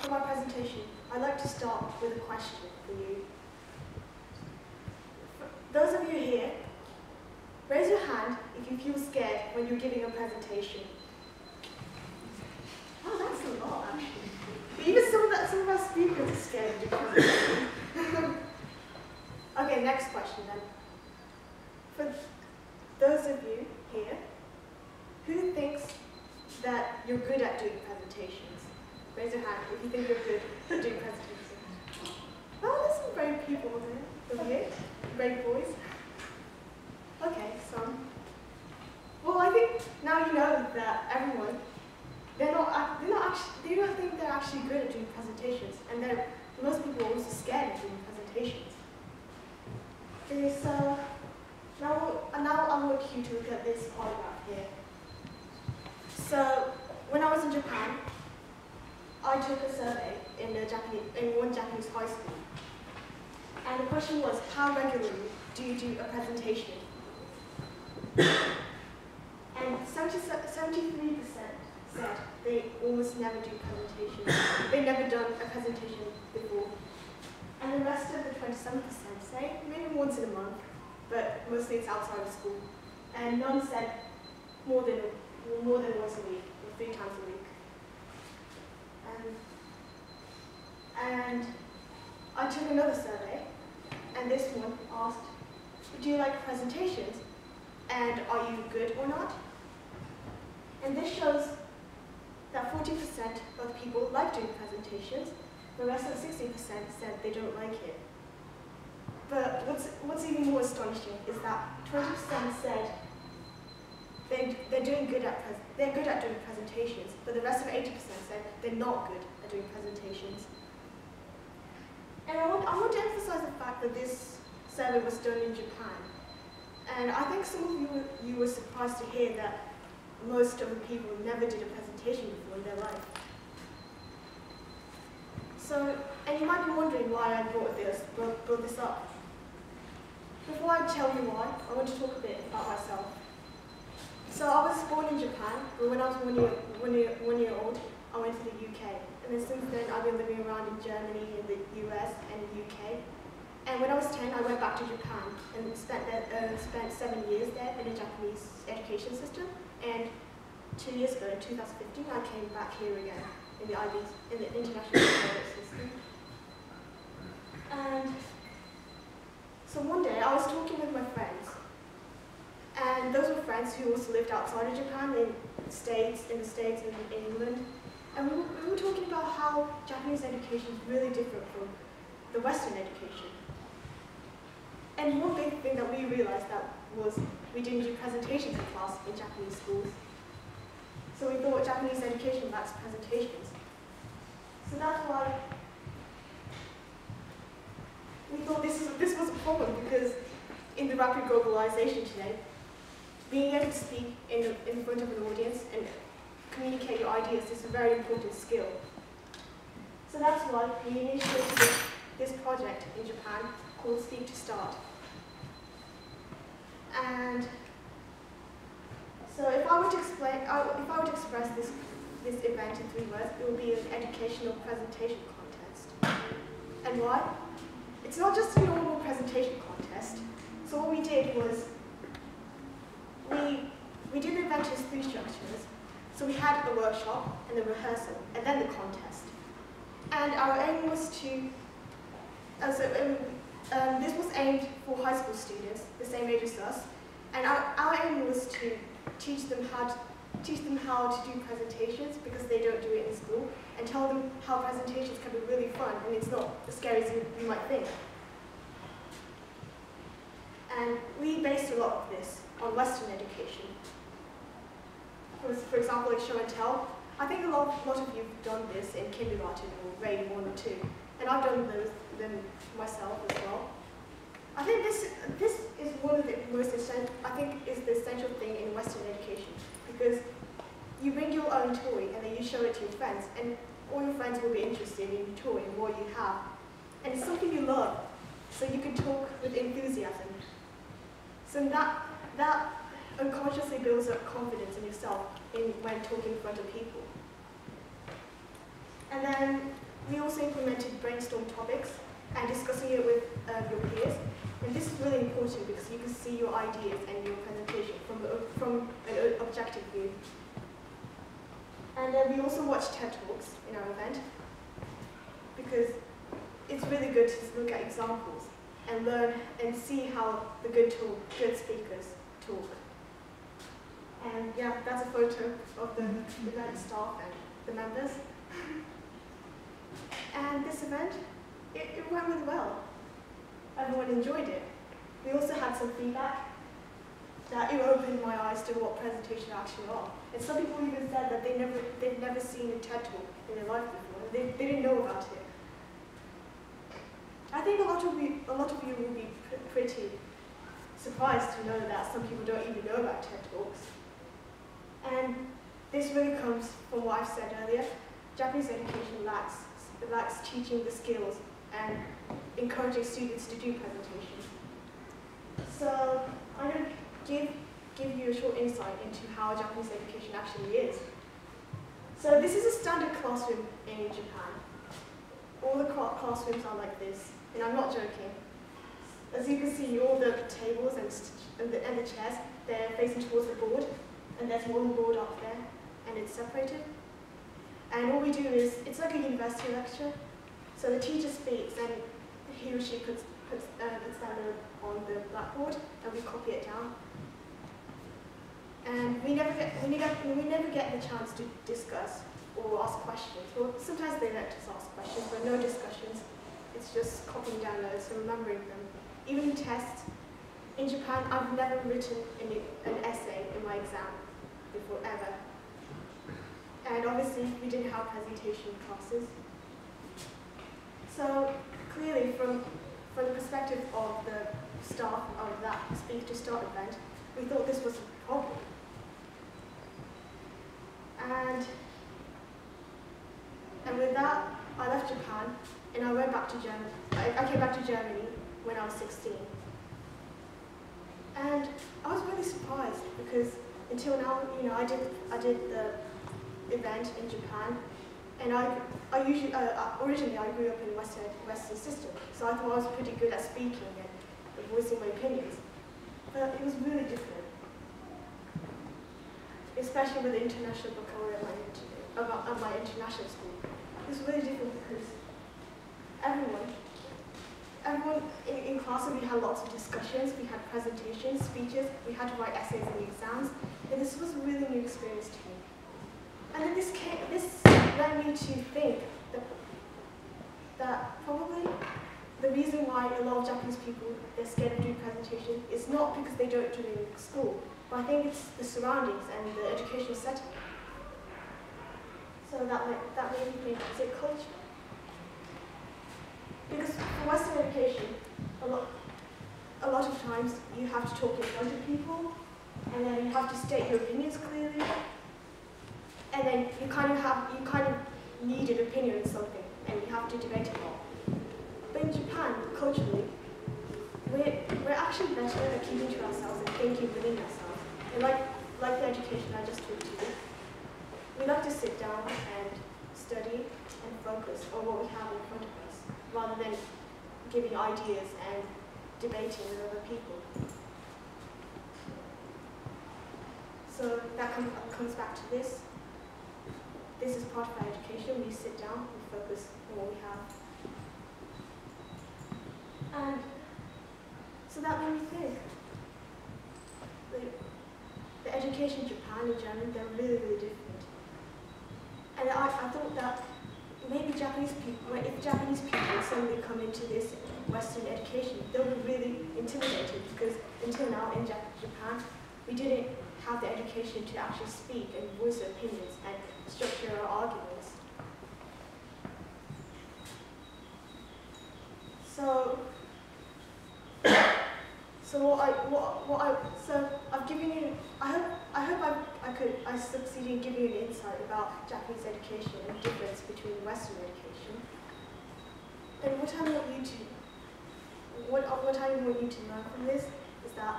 for my presentation, I'd like to start with a question for you. For those of you here, raise your hand if you feel scared when you're giving a presentation. Oh, that's a lot, actually. Even some of our speakers are scared to do presentations. Okay, next question then. For those of you here, who thinks that you're good at doing presentations? Raise your hand if you think you're good at doing presentations. Oh, there's some brave people there, over here. Brave boys. Okay, so. Well, I think now you know that everyone, they don't think they're actually good at doing presentations, and most people are also scared of doing presentations. Okay, so now I want you to look at this polygraph here. So when I was in Japan, I took a survey in one Japanese high school, and the question was, how regularly do you do a presentation? And 73% said they almost never do presentations. They've never done a presentation before. And the rest of the 27% say maybe once in a month, but mostly it's outside of school. And none said more than once a week, or 3 times a week. And I took another survey, and this one asked, do you like presentations? And are you good or not? And this shows that 40% of people like doing presentations. The rest of 60% said they don't like it. But what's even more astonishing is that 20% said they're good at doing presentations, but the rest of 80% said they're not good at doing presentations. And I want to emphasize the fact that this survey was done in Japan. And I think some of you were surprised to hear that most of the people never did a presentation before in their life. So, and you might be wondering why I brought this up. Before I tell you why, I want to talk a bit about myself. So I was born in Japan, but when I was one year old, I went to the UK. And then since then, I've been living around in Germany, in the US, and the UK. And when I was 10, I went back to Japan and spent 7 years there in the Japanese education system. And 2 years ago, in 2015, I came back here again in the international Baccalaureate system. And so one day, I was talking with my friends. And those were friends who also lived outside of Japan, in the States and in England. And we were talking about how Japanese education is really different from the Western education. And one big thing that we realized was we didn't do presentations in class in Japanese schools. So we thought Japanese education lacks presentations. So that's why we thought this was a problem, because in the rapid globalization today, being able to speak in front of an audience and communicate your ideas is a very important skill. So that's why we initiated this project in Japan called Speak to Start. And so if I were to express this event in 3 words, it would be an educational presentation contest. And why? It's not just a normal presentation contest. So what we did was we did the event in 3 structures. So we had a workshop and the rehearsal, and then the contest. And our aim was to, this was aimed for high school students, the same age as us, and our aim was to teach them how to do presentations, because they don't do it in school, and tell them how presentations can be really fun, and it's not as scary as you might think. And we based a lot of this on Western education. For example, like show and tell. I think a lot of you have done this in kindergarten or grade 1 or 2, and I've done them myself as well. I think this is one of the most essential. I think is the essential thing in Western education, because you bring your own toy and then you show it to your friends, and all your friends will be interested in your toy and what you have, and it's something you love, so you can talk with enthusiasm. So that unconsciously builds up confidence in yourself when talking in front of people. And then topics and discussing it with your peers. And this is really important because you can see your ideas and your presentation from an objective view. And we also watch TED Talks in our event because it's really good to look at examples and learn and see how the good speakers talk. And yeah, that's a photo of the event staff and the members. And this event, it went really well. Everyone enjoyed it. We also had some feedback that it opened my eyes to what presentations actually are. And some people even said that they've never seen a TED Talk in their life before. They didn't know about it. I think a lot of you will be pretty surprised to know that some people don't even know about TED Talks. And this really comes from what I've said earlier. Japanese education lacks teaching the skills and encouraging students to do presentations. So I'm going to give you a short insight into how Japanese education actually is. So this is a standard classroom in Japan. All the classrooms are like this, and I'm not joking. As you can see, all the tables and the chairs, they're facing towards the board, and there's one board up there, and it's separated. And all we do is, it's like a university lecture. So the teacher speaks, and he or she puts that on the blackboard, and we copy it down. And we never get the chance to discuss or ask questions. Well, sometimes they let us ask questions, but no discussions. It's just copying down notes and remembering them. Even in tests, in Japan, I've never written an essay in my exam before, ever. And obviously, we didn't have presentation classes. So clearly, from the perspective of the staff of that Speak to Start event, we thought this was a problem. And with that, I left Japan and I went back to Germany. I came back to Germany when I was 16. And I was really surprised because until now, I did the event in Japan, and I usually originally I grew up in Western system, so I thought I was pretty good at speaking and voicing my opinions. But it was really different, especially with the international baccalaureate at my international school. It was really different because everyone in class, we had lots of discussions, we had presentations, speeches, we had to write essays in the exams, and this was a really new experience to me. And then this led me to think that probably the reason why a lot of Japanese people, they're scared of doing presentation is not because they don't do it in school, but I think it's the surroundings and the educational setting. So that made me think, is it culture? Because for Western education, a lot of times you have to talk in front of people, and then you have to state your opinions clearly, and then you kind of need an opinion on something, and you have to debate it all. But in Japan, culturally, we're actually better at keeping to ourselves and thinking within ourselves. And like the education I just talked to you, we like to sit down and study and focus on what we have in front of us, rather than giving ideas and debating with other people. So that comes back to this. This is part of our education. We sit down, we focus on what we have. And so that made me think. The education in Japan and Germany, they're really, really different. And I thought that maybe Japanese people, if Japanese people suddenly come into this Western education, they'll be really intimidated because until now in Japan, we didn't have the education to actually speak and voice our opinions and structure our arguments. So I've given you. I hope I succeeded in giving you an insight about Japanese education and the difference between Western education. And what I want you to learn from this is that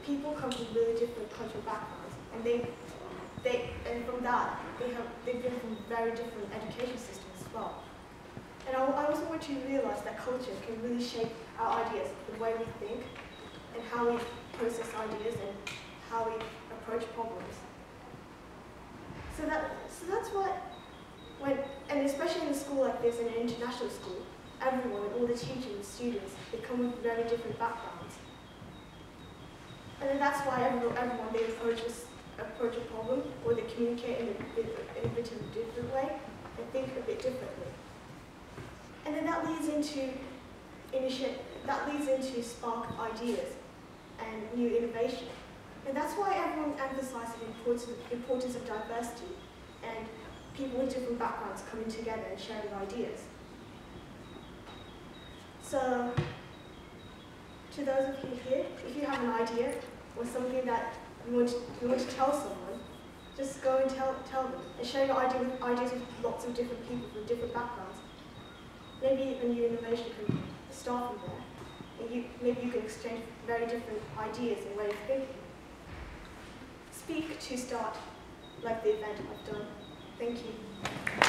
people come from really different cultural backgrounds, and from that they've been from very different education systems as well. And I also want you to realise that culture can really shape our ideas, the way we think, and how we process ideas and how we approach problems. So that's what, and especially in a school like this, in an international school, everyone, all the teachers and students, they come with very different backgrounds. And then that's why everyone they approach a problem, or they communicate in a bit of a different way, and think a bit differently. And then that leads into spark ideas and new innovation. And that's why everyone emphasizes the importance of diversity and people with different backgrounds coming together and sharing ideas. So, to those of you here, if you have an idea or something that you want to tell someone, just go and tell them. And share your ideas with lots of different people from different backgrounds. Maybe a new innovation can start from there. And maybe you can exchange very different ideas and way of thinking. Speak to start, like the event I've done. Thank you.